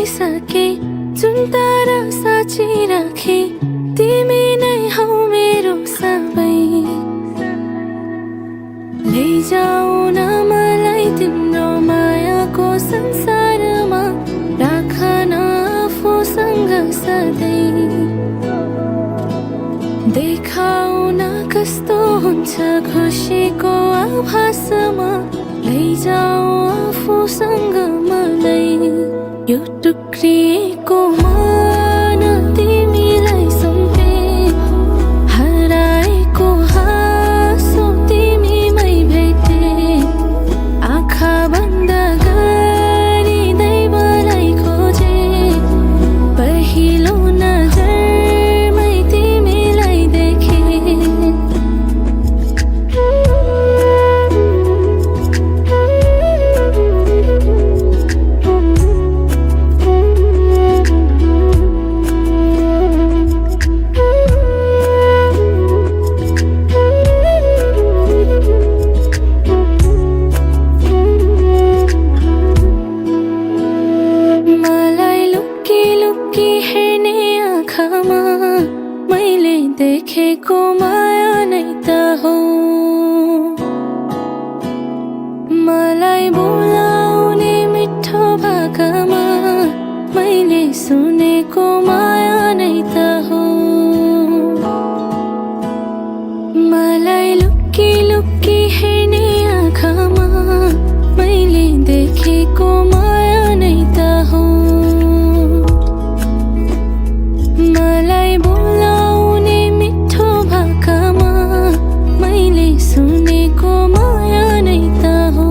सके जुन तारा साँची राखे तिमी नै हौ मेरो सबै लैजाऊ न मलाई तिम्रो मायाको संसारमा राख न आफूसँग सधैँ देखाऊ न कस्तो हुन्छ खुसीको आभासमा लैजाऊ आफूसँग मलाई यो टुक्रिएको मन तिमीलाई सुम्पे हराएको हाँसो तिमीमै भेटे आँखा बन्द गरी दैवलाई खोजे पहिलो नजरमै तिमीलाई देखे मैले देखेको माया नै त हो मलाई बोलाउने मिठो भाकामा मैले सुनेको माया नै त हो मलाई लुक्की लुक्की हेर्ने आँखामा मैले देखेको माया नै त हो मलाई बोलाउने मिठो भाकामा मैले सुनेको माया नै त हो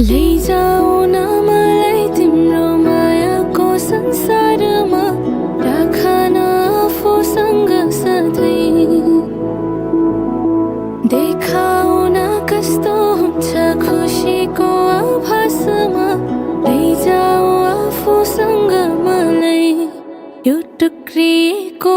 लैजाऊ न मलाई तिम्रो मायाको संसारमा राख न आफूसँग सधैँ देखाऊ न कस्तो हुन्छ खुसीको आभासमा लैजाऊ आफूसँग मलाई यो टुक्रिएको